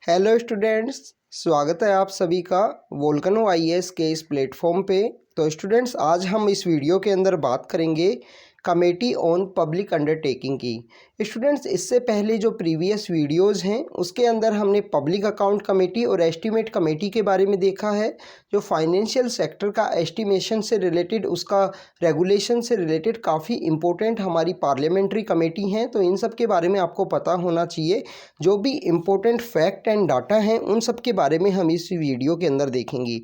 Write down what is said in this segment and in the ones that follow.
Hello students, स्वागत है आप सभी का वोल्केनो आईएएस के इस प्लेटफॉर्म पे। तो स्टूडेंट्स, आज हम इस वीडियो के अंदर बात करेंगे कमेटी ऑन पब्लिक अंडरटेकिंग की। स्टूडेंट्स, इससे पहले जो प्रीवियस वीडियोस हैं उसके अंदर हमने पब्लिक अकाउंट कमेटी और एस्टीमेट कमेटी के बारे में देखा है। जो फाइनेंशियल सेक्टर का एस्टिमेशन से रिलेटेड, उसका रेगुलेशन से रिलेटेड काफ़ी इंपॉर्टेंट हमारी पार्लियामेंट्री कमेटी हैं, तो इन सब के बारे में आपको पता होना चाहिए। जो भी इम्पोर्टेंट फैक्ट एंड डाटा हैं उन सब के बारे में हम इस वीडियो के अंदर देखेंगे।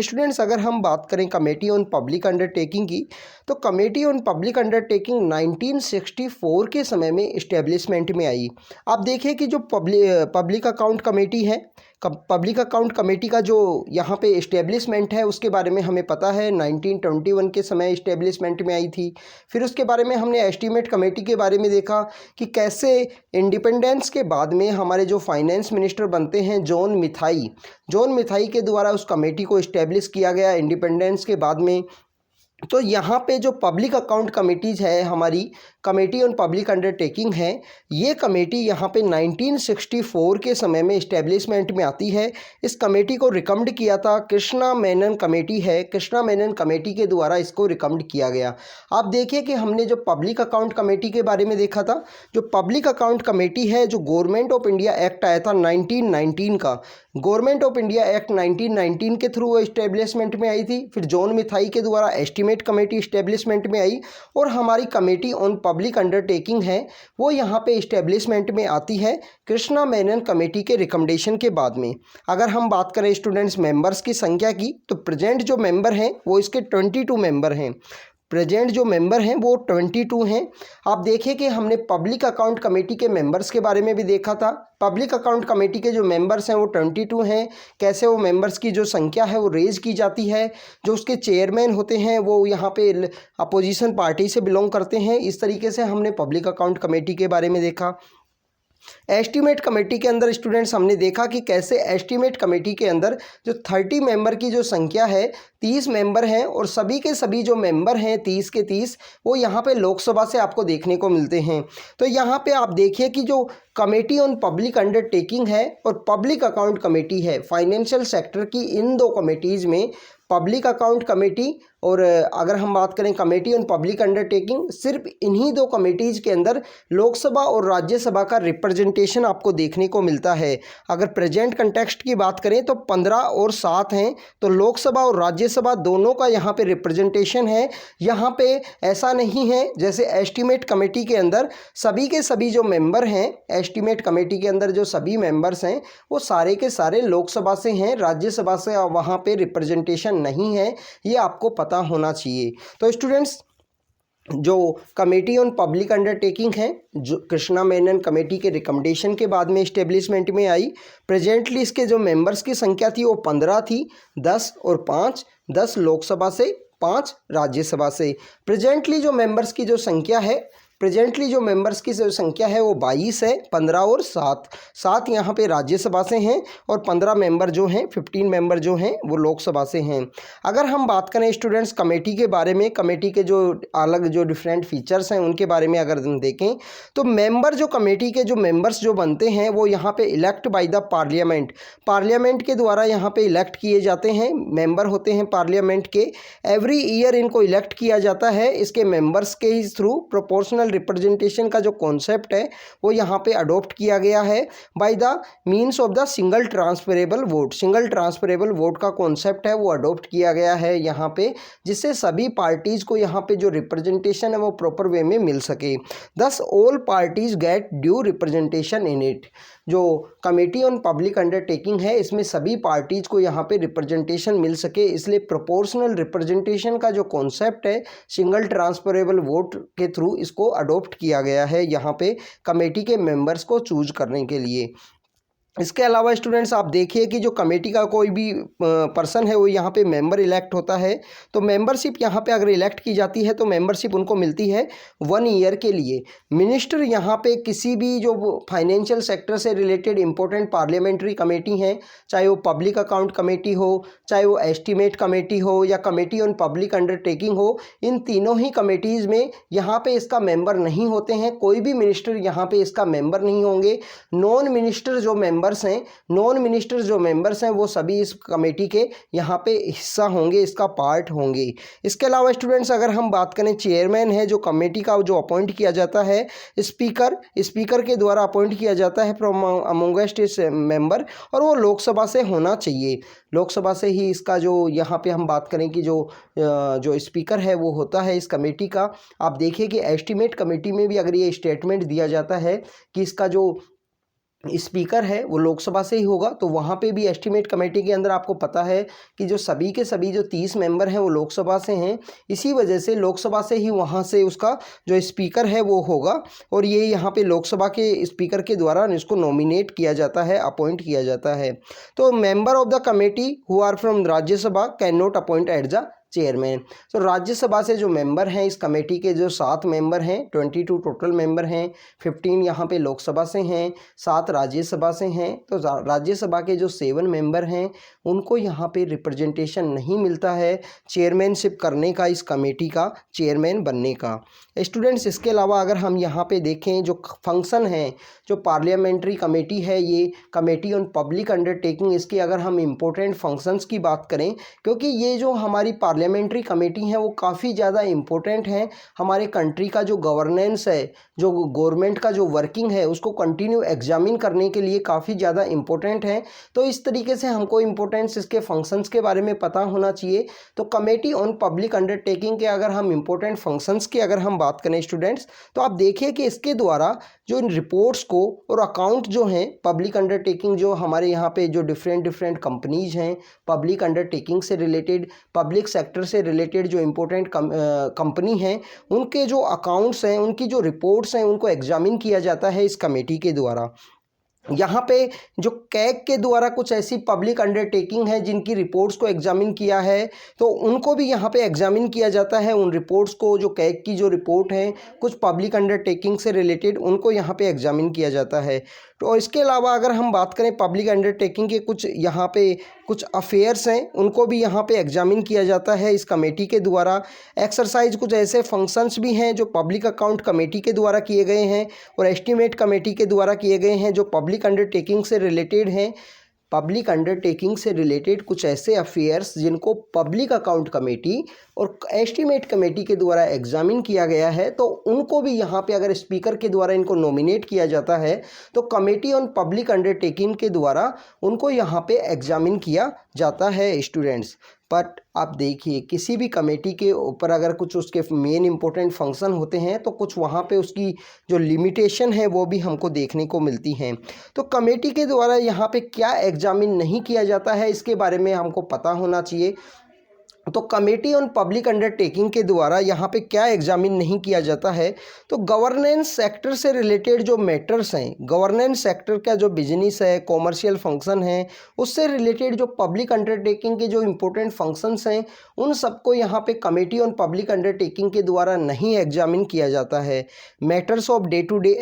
स्टूडेंट्स, अगर हम बात करें कमेटी ऑन पब्लिक अंडरटेकिंग की, तो कमेटी ऑन पब्लिक अंडरटेकिंग 1964 के समय में इस्टेब्लिशमेंट में आई। आप देखिए कि जो पब्लिक अकाउंट कमेटी है, पब्लिक अकाउंट कमेटी का जो यहाँ पे इस्टेब्लिशमेंट है उसके बारे में हमें पता है 1921 के समय इस्टेब्लिशमेंट में आई थी। फिर उसके बारे में हमने एस्टीमेट कमेटी के बारे में देखा कि कैसे इंडिपेंडेंस के बाद में हमारे जो फाइनेंस मिनिस्टर बनते हैं जॉन मिथाई के द्वारा उस कमेटी को इस्टेब्लिश किया गया इंडिपेंडेंस के बाद में। तो यहाँ पे जो पब्लिक अकाउंट कमेटीज़ है, हमारी कमेटी ऑन पब्लिक अंडरटेकिंग है, ये कमेटी यहाँ पे 1964 के समय में इस्टेब्लिशमेंट में आती है। इस कमेटी को रिकमेंड किया था कृष्णा मेनन कमेटी है, कृष्णा मेनन कमेटी के द्वारा इसको रिकमेंड किया गया। आप देखिए कि हमने जो पब्लिक अकाउंट कमेटी के बारे में देखा था, जो पब्लिक अकाउंट कमेटी है, जो गवर्नमेंट ऑफ इंडिया एक्ट आया था 1919 का, गवर्नमेंट ऑफ इंडिया एक्ट 1919 के थ्रू वो इस्टेब्लिशमेंट में आई थी। फिर जॉन मिथाई के द्वारा एस्टीमेट कमेटी इस्टेब्लिशमेंट में आई, और हमारी कमेटी ऑन पब्लिक अंडरटेकिंग है वो यहाँ पे इस्टेब्लिशमेंट में आती है कृष्णा मेनन कमेटी के रिकमेंडेशन के बाद में। अगर हम बात करें स्टूडेंट्स मेंबर्स की संख्या की, तो प्रेजेंट जो मेंबर हैं वो इसके 22 मेंबर हैं। प्रेजेंट जो मेंबर हैं वो 22 हैं। आप देखिए कि हमने पब्लिक अकाउंट कमेटी के मेंबर्स के बारे में भी देखा था। पब्लिक अकाउंट कमेटी के जो मेंबर्स हैं वो 22 हैं। कैसे वो मेंबर्स की जो संख्या है वो रेज की जाती है। जो उसके चेयरमैन होते हैं वो यहाँ पे अपोजिशन पार्टी से बिलोंग करते हैं। इस तरीके से हमने पब्लिक अकाउंट कमेटी के बारे में देखा। एस्टीमेट कमेटी के अंदर स्टूडेंट्स हमने देखा कि कैसे एस्टीमेट कमेटी के अंदर जो 30 मेंबर की जो संख्या है, 30 मेंबर हैं, और सभी के सभी जो मेंबर हैं 30 के 30 वो यहाँ पे लोकसभा से आपको देखने को मिलते हैं। तो यहाँ पे आप देखिए कि जो कमेटी ऑन पब्लिक अंडरटेकिंग है और पब्लिक अकाउंट कमेटी है, फाइनेंशियल सेक्टर की इन दो कमेटीज़ में पब्लिक अकाउंट कमेटी और अगर हम बात करें कमेटी ऑन पब्लिक अंडरटेकिंग, सिर्फ इन्हीं दो कमेटीज़ के अंदर लोकसभा और राज्यसभा का रिप्रेजेंटेशन आपको देखने को मिलता है। अगर प्रेजेंट कंटेक्स्ट की बात करें तो 15 और 7 हैं, तो लोकसभा और राज्यसभा दोनों का यहाँ पे रिप्रेजेंटेशन है। यहाँ पे ऐसा नहीं है जैसे एस्टीमेट कमेटी के अंदर सभी के सभी जो मेंबर हैं, एस्टीमेट कमेटी के अंदर जो सभी मेंबर्स हैं वो सारे के सारे लोकसभा से हैं, राज्यसभा से वहाँ पे रिप्रेजेंटेशन नहीं है। ये आपको पता होना चाहिए। तो स्टूडेंट्स, जो कमेटी ऑन पब्लिक अंडरटेकिंग है, जो कृष्णा मेनन कमेटी के रिकमेंडेशन के बाद में इस्टेब्लिशमेंट में आई, प्रेजेंटली इसके जो मेंबर्स की संख्या थी वो 15 थी, 10 और 5, 10 लोकसभा से, 5 राज्यसभा से। प्रेजेंटली जो मेंबर्स की जो संख्या है, प्रेजेंटली जो मेंबर्स की जो संख्या है वो 22 है, 15 और 7 यहाँ पे राज्यसभा से हैं, और 15 मेंबर जो हैं, 15 मेंबर जो हैं वो लोकसभा से हैं। अगर हम बात करें स्टूडेंट्स कमेटी के बारे में, कमेटी के जो अलग जो डिफरेंट फीचर्स हैं उनके बारे में अगर हम देखें, तो मेंबर जो कमेटी के जो मेंबर्स जो बनते हैं वो यहाँ पे इलेक्ट बाय द पार्लियामेंट के द्वारा यहाँ पे इलेक्ट किए जाते हैं। मेंबर होते हैं पार्लियामेंट के, एवरी ईयर इनको इलेक्ट किया जाता है। इसके मेंबर्स के ही थ्रू प्रोपोर्शनल रिप्रेजेंटेशन का जो कॉन्सेप्ट है वो यहाँ पे अडॉप्ट किया गया है by the means of the single transferable vote का कॉन्सेप्ट है वो अडॉप्ट किया गया है यहाँ पे, जिससे सभी पार्टीज को यहाँ पे जो रिप्रेजेंटेशन है वो प्रॉपर वे में मिल सके। Thus all parties get due representation in it. जो कमेटी ऑन पब्लिक अंडरटेकिंग है इसमें सभी पार्टीज को यहाँ पे रिप्रेजेंटेशन मिल सके, इसलिए प्रोपोर्शनल रिप्रेजेंटेशन का जो कॉन्सेप्ट है सिंगल ट्रांसफरेबल वोट के थ्रू इसको अडॉप्ट किया गया है यहाँ पे कमेटी के मेंबर्स को चूज करने के लिए। इसके अलावा स्टूडेंट्स आप देखिए कि जो कमेटी का कोई भी पर्सन है वो यहाँ पे मेंबर इलेक्ट होता है, तो मेंबरशिप यहाँ पे अगर इलेक्ट की जाती है तो मेंबरशिप उनको मिलती है 1 ईयर के लिए। मिनिस्टर यहाँ पे किसी भी जो फाइनेंशियल सेक्टर से रिलेटेड इंपॉर्टेंट पार्लियामेंट्री कमेटी हैं, चाहे वो पब्लिक अकाउंट कमेटी हो, चाहे वो एस्टीमेट कमेटी हो या कमेटी ऑन पब्लिक अंडरटेकिंग हो, इन तीनों ही कमेटीज़ में यहाँ पे इसका मेंबर नहीं होते हैं। कोई भी मिनिस्टर यहाँ पे इसका मेंबर नहीं होंगे। नॉन मिनिस्टर जो मेंबर मेंबर्स हैं, नॉन मिनिस्टर जो मेंबर्स हैं वो सभी इस कमेटी के यहाँ पे हिस्सा होंगे, इसका पार्ट होंगे। इसके अलावा स्टूडेंट्स अगर हम बात करें, चेयरमैन है जो कमेटी का जो अपॉइंट किया जाता है, स्पीकर के द्वारा अपॉइंट किया जाता है फ्रॉम अमोंगेस्ट इस मेंबर, और वो लोकसभा से होना चाहिए। लोकसभा से ही इसका जो यहाँ पे हम बात करें कि जो स्पीकर है वो होता है इस कमेटी का। आप देखिए कि एस्टीमेट कमेटी में भी अगर ये स्टेटमेंट दिया जाता है कि इसका जो स्पीकर है वो लोकसभा से ही होगा, तो वहाँ पे भी एस्टीमेट कमेटी के अंदर आपको पता है कि जो सभी के सभी जो 30 मेंबर हैं वो लोकसभा से हैं। इसी वजह से लोकसभा से ही वहाँ से उसका जो स्पीकर है वो होगा, और ये यहाँ पे लोकसभा के स्पीकर के द्वारा इसको नॉमिनेट किया जाता है, अपॉइंट किया जाता है। तो member of the committee who are from Rajya Sabha can not appoint at the chairman. तो राज्यसभा से जो मेंबर हैं इस कमेटी के, जो 7 मेंबर हैं, 22 टोटल मेंबर हैं, 15 यहाँ पे लोकसभा से हैं, 7 राज्यसभा से हैं। तो राज्यसभा के जो 7 मेंबर हैं उनको यहाँ पे रिप्रेजेंटेशन नहीं मिलता है चेयरमैनशिप करने का, इस कमेटी का चेयरमैन बनने का। स्टूडेंट्स इसके अलावा अगर हम यहाँ पे देखें जो फंक्शन हैं, जो पार्लियामेंट्री कमेटी है, ये कमेटी ऑन पब्लिक अंडरटेकिंग, इसके अगर हम इम्पोर्टेंट फंक्शंस की बात करें, क्योंकि ये जो हमारी पार्लियामेंट्री कमेटी है वो काफ़ी ज़्यादा इम्पोर्टेंट है। हमारे कंट्री का जो गवर्नेंस है, जो गवर्नमेंट का जो वर्किंग है, उसको कंटिन्यू एग्जामिन करने के लिए काफ़ी ज़्यादा इम्पोर्टेंट है। तो इस तरीके से हमको इम्पोर्टेंस इसके फंक्शंस के बारे में पता होना चाहिए। तो कमेटी ऑन पब्लिक अंडरटेकिंग के अगर हम इम्पोर्टेंट फंक्शंस की अगर हम बात करें स्टूडेंट्स, तो आप देखिए कि इसके द्वारा जो इन रिपोर्ट्स को और अकाउंट जो हैं पब्लिक अंडरटेकिंग, जो हमारे यहाँ पे जो डिफरेंट कंपनीज हैं पब्लिक अंडरटेकिंग से रिलेटेड, पब्लिक सेक्टर से रिलेटेड जो इम्पोर्टेंट कंपनी हैं, उनके जो अकाउंट्स हैं, उनकी जो रिपोर्ट्स हैं, उनको एग्जामिन किया जाता है इस कमेटी के द्वारा। यहाँ पे जो कैग के द्वारा कुछ ऐसी पब्लिक अंडरटेकिंग है जिनकी रिपोर्ट्स को एग्जामिन किया है, तो उनको भी यहाँ पे एग्जामिन किया जाता है। उन रिपोर्ट्स को, जो कैग की जो रिपोर्ट है कुछ पब्लिक अंडरटेकिंग से रिलेटेड, उनको यहाँ पे एग्जामिन किया जाता है। तो इसके अलावा अगर हम बात करें पब्लिक अंडरटेकिंग के कुछ यहाँ पे कुछ अफेयर्स हैं, उनको भी यहाँ पे एग्जामिन किया जाता है इस कमेटी के द्वारा। एक्सरसाइज कुछ ऐसे फंक्शंस भी हैं जो पब्लिक अकाउंट कमेटी के द्वारा किए गए हैं और एस्टीमेट कमेटी के द्वारा किए गए हैं, जो पब्लिक अंडरटेकिंग से रिलेटेड हैं। पब्लिक अंडरटेकिंग से रिलेटेड कुछ ऐसे अफेयर्स जिनको पब्लिक अकाउंट कमेटी और एस्टीमेट कमेटी के द्वारा एग्जामिन किया गया है, तो उनको भी यहाँ पे अगर स्पीकर के द्वारा इनको नॉमिनेट किया जाता है, तो कमेटी ऑन पब्लिक अंडरटेकिंग के द्वारा उनको यहाँ पे एग्जामिन किया जाता है स्टूडेंट्स। बट आप देखिए किसी भी कमेटी के ऊपर अगर कुछ उसके मेन इंपॉर्टेंट फंक्शन होते हैं, तो कुछ वहाँ पे उसकी जो लिमिटेशन है वो भी हमको देखने को मिलती हैं। तो कमेटी के द्वारा यहाँ पे क्या एग्जामिन नहीं किया जाता है, इसके बारे में हमको पता होना चाहिए। तो कमेटी ऑन पब्लिक अंडरटेकिंग के द्वारा यहाँ पे क्या एग्जामिन नहीं किया जाता है, तो गवर्नेंस सेक्टर से रिलेटेड जो मैटर्स हैं, गवर्नेंस सेक्टर का जो बिजनेस है, कॉमर्शियल फंक्शन है, उससे रिलेटेड जो पब्लिक अंडरटेकिंग के जो इम्पोर्टेंट फंक्शंस हैं, उन सबको यहाँ पे कमेटी ऑन पब्लिक अंडरटेकिंग के द्वारा नहीं एग्जामिन किया जाता है। Matters of day to day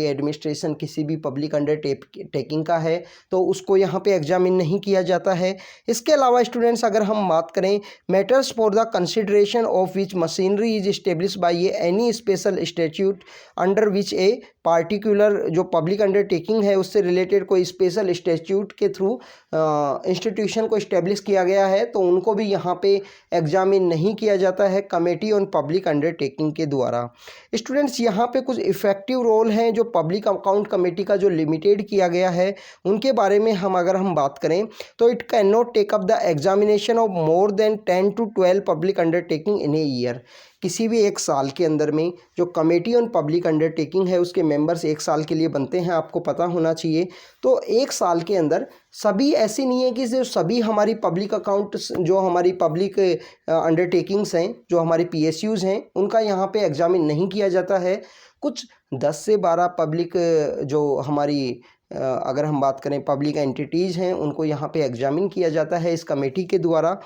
administration किसी भी पब्लिक अंडरटेकिंग का है तो उसको यहाँ पे एग्जामिन नहीं किया जाता है। इसके अलावा स्टूडेंट्स अगर हम बात करें, matters for the consideration of which machinery is establish by any special statute under which a particular, जो पब्लिक अंडरटेकिंग है उससे रिलेटेड कोई स्पेशल स्टैट्यूट के थ्रू इंस्टीट्यूशन को इस्टेब्लिश किया गया है, तो उनको भी यहाँ पे एग्जामिन नहीं किया जाता है कमेटी ऑन पब्लिक अंडरटेकिंग के द्वारा। स्टूडेंट्स यहाँ पे कुछ इफ़ेक्टिव रोल हैं जो पब्लिक अकाउंट कमेटी का जो लिमिटेड किया गया है, उनके बारे में अगर हम बात करें, तो it can not take up the examination of more than 10 to 12 public undertaking in a year. किसी भी एक साल के अंदर में जो कमेटी ऑन पब्लिक अंडरटेकिंग है उसके मेंबर्स एक साल के लिए बनते हैं, आपको पता होना चाहिए। तो एक साल के अंदर सभी, ऐसी नहीं है कि जो सभी हमारी पब्लिक अकाउंट, जो हमारी पब्लिक अंडरटेकिंग्स हैं, जो हमारी PSUs हैं, उनका यहाँ पे एग्जामिन नहीं किया जाता है। कुछ 10 से 12 पब्लिक जो हमारी अगर हम बात करें पब्लिक एंटिटीज़ हैं, उनको यहाँ पे एग्जामिन किया जाता है इस कमेटी के द्वारा।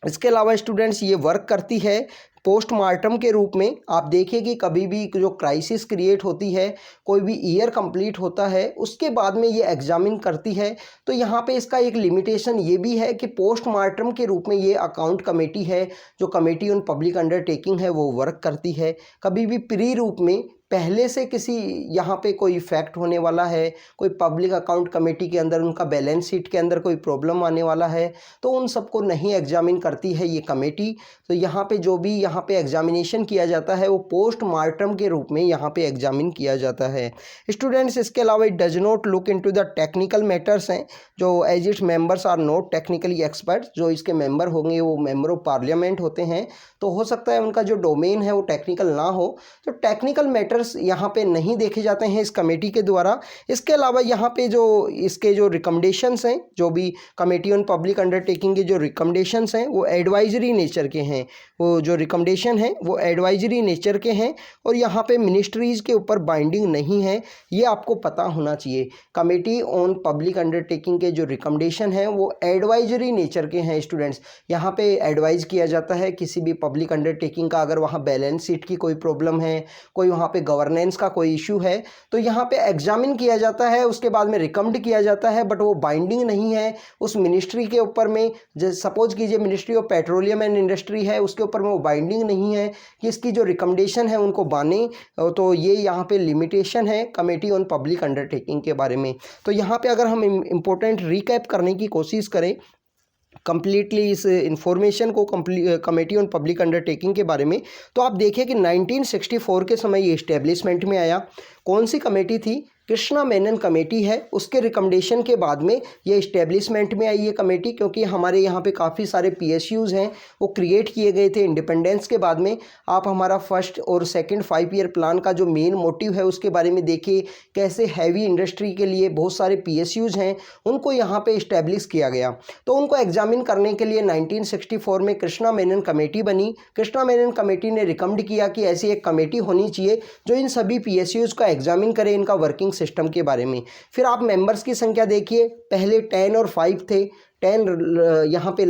इसके अलावा स्टूडेंट्स ये वर्क करती है पोस्टमार्टम के रूप में। आप देखिए कि कभी भी जो क्राइसिस क्रिएट होती है, कोई भी ईयर कंप्लीट होता है, उसके बाद में ये एग्जामिन करती है। तो यहाँ पे इसका एक लिमिटेशन ये भी है कि पोस्टमार्टम के रूप में ये अकाउंट कमेटी है, जो कमेटी ऑन पब्लिक अंडरटेकिंग है, वो वर्क करती है। कभी भी प्री रूप में, पहले से किसी यहाँ पे कोई इफेक्ट होने वाला है, कोई पब्लिक अकाउंट कमेटी के अंदर उनका बैलेंस शीट के अंदर कोई प्रॉब्लम आने वाला है, तो उन सबको नहीं एग्जामिन करती है ये कमेटी। तो यहाँ पे जो भी यहाँ पे एग्जामिनेशन किया जाता है वो पोस्टमार्टम के रूप में यहाँ पे एग्जामिन किया जाता है। स्टूडेंट्स, इसके अलावा it does not look into the technical matters हैं, जो as its members are not technically expert. जो इसके मेंबर होंगे वो मेंबर ऑफ पार्लियामेंट होते हैं, तो हो सकता है उनका जो डोमेन है वो टेक्निकल ना हो, तो टेक्निकल मैटर्स यहाँ पे नहीं देखे जाते हैं इस कमेटी के द्वारा। इसके अलावा यहाँ पे जो इसके जो रिकमेंडेशंस हैं, जो भी कमेटी ऑन पब्लिक अंडरटेकिंग के जो रिकमेंडेशंस हैं वो एडवाइजरी नेचर के हैं। वो जो रिकमेंडेशन है वो एडवाइजरी नेचर के हैं और यहाँ पे मिनिस्ट्रीज़ के ऊपर बाइंडिंग नहीं है, ये आपको पता होना चाहिए। कमेटी ऑन पब्लिक अंडरटेकिंग के जो रिकमेंडेशन हैं वो एडवाइजरी नेचर के हैं। स्टूडेंट्स, यहाँ पे एडवाइज़ किया जाता है किसी भी पब्लिक अंडरटेकिंग का अगर वहाँ बैलेंस शीट की कोई प्रॉब्लम है, कोई वहाँ पे गवर्नेंस का कोई इशू है, तो यहाँ पे एग्जामिन किया जाता है, उसके बाद में रिकमेंड किया जाता है, बट वो बाइंडिंग नहीं है उस मिनिस्ट्री के ऊपर में। जैसे सपोज कीजिए ministry of petroleum and industry है, उसके ऊपर में वो बाइंडिंग नहीं है कि इसकी जो रिकमेंडेशन है उनको माने। तो ये यहाँ पे लिमिटेशन है कमेटी ऑन पब्लिक अंडरटेकिंग के बारे में। तो यहाँ पे अगर हम इम्पोर्टेंट रिकैप करने की कोशिश करें कंप्लीटली इस इंफॉर्मेशन को कमेटी ऑन पब्लिक अंडरटेकिंग के बारे में, तो आप देखिए कि 1964 के समय ये इस्टेब्लिशमेंट में आया। कौन सी कमेटी थी? कृष्णा मेनन कमेटी है। उसके रिकमेंडेशन के बाद में ये इस्टेब्लिशमेंट में आई ये कमेटी, क्योंकि हमारे यहाँ पे काफ़ी सारे PSUs हैं वो क्रिएट किए गए थे इंडिपेंडेंस के बाद में। आप हमारा फर्स्ट और सेकंड 5 ईयर प्लान का जो मेन मोटिव है उसके बारे में देखिए, कैसे हैवी इंडस्ट्री के लिए बहुत सारे PSUs हैं उनको यहाँ पे इस्टेब्लिश किया गया। तो उनको एग्जामिन करने के लिए 1964 में कृष्णा मेनन कमेटी बनी। कृष्णा मेनन कमेटी ने रिकमेंड किया कि ऐसी एक कमेटी होनी चाहिए जो इन सभी PSUs का एग्जामिन करे, इनका वर्किंग सिस्टम के बारे में। फिर आप मेंबर्स की संख्या देखिए, पहले 10 और 5 थे। 10 यहाँ पे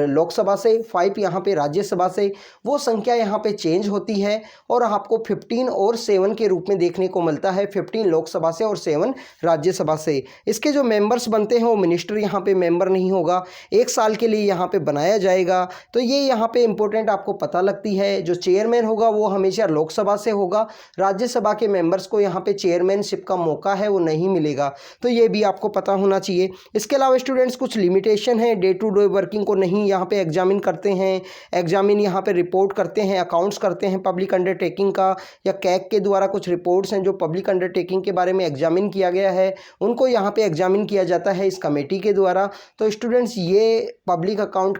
लोकसभा से, 5 यहाँ पे राज्यसभा से। वो संख्या यहाँ पे चेंज होती है और आपको 15 और 7 के रूप में देखने को मिलता है। 15 लोकसभा से और 7 राज्यसभा से। इसके जो मेंबर्स बनते हैं वो मिनिस्टर यहाँ पे मेंबर नहीं होगा, 1 साल के लिए यहाँ पे बनाया जाएगा। तो ये यहाँ पे इंपॉर्टेंट आपको पता लगती है। जो चेयरमैन होगा वो हमेशा लोकसभा से होगा, राज्यसभा के मेंबर्स को यहाँ पे चेयरमैनशिप का मौका है वो नहीं मिलेगा। तो ये भी आपको पता होना चाहिए। इसके अलावा स्टूडेंट्स कुछ लिमिटेशन है, डे टू डे वर्किंग को नहीं यहाँ पे एग्जामिन करते हैं। एग्जामिन यहाँ पे रिपोर्ट करते हैं, अकाउंट्स करते हैं पब्लिक अंडरटेकिंग का, या कैग के द्वारा कुछ रिपोर्ट्स हैं जो पब्लिक अंडरटेकिंग के बारे में एग्जामिन किया गया है, उनको यहाँ पे एग्जामिन किया जाता है इस कमेटी के द्वारा। तो स्टूडेंट्स, ये public account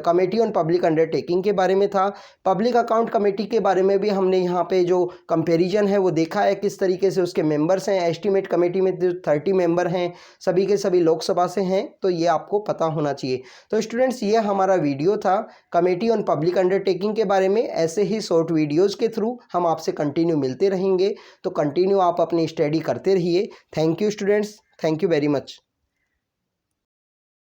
committee on public undertaking के बारे में था। पब्लिक अकाउंट कमेटी के बारे में भी हमने यहाँ पे जो कंपेरिजन है वो देखा है, किस तरीके से उसके मेंबर्स हैं। एस्टिमेट कमेटी में 30 मेंबर हैं, सभी के सभी लोकसभा से हैं, तो ये आपको पता होना चाहिए। तो स्टूडेंट्स, ये हमारा वीडियो था कमेटी ऑन पब्लिक अंडरटेकिंग के बारे में। ऐसे ही शॉर्ट वीडियोस के थ्रू हम आपसे कंटिन्यू मिलते रहेंगे, तो कंटिन्यू आप अपनी स्टडी करते रहिए। Thank you students, thank you very much.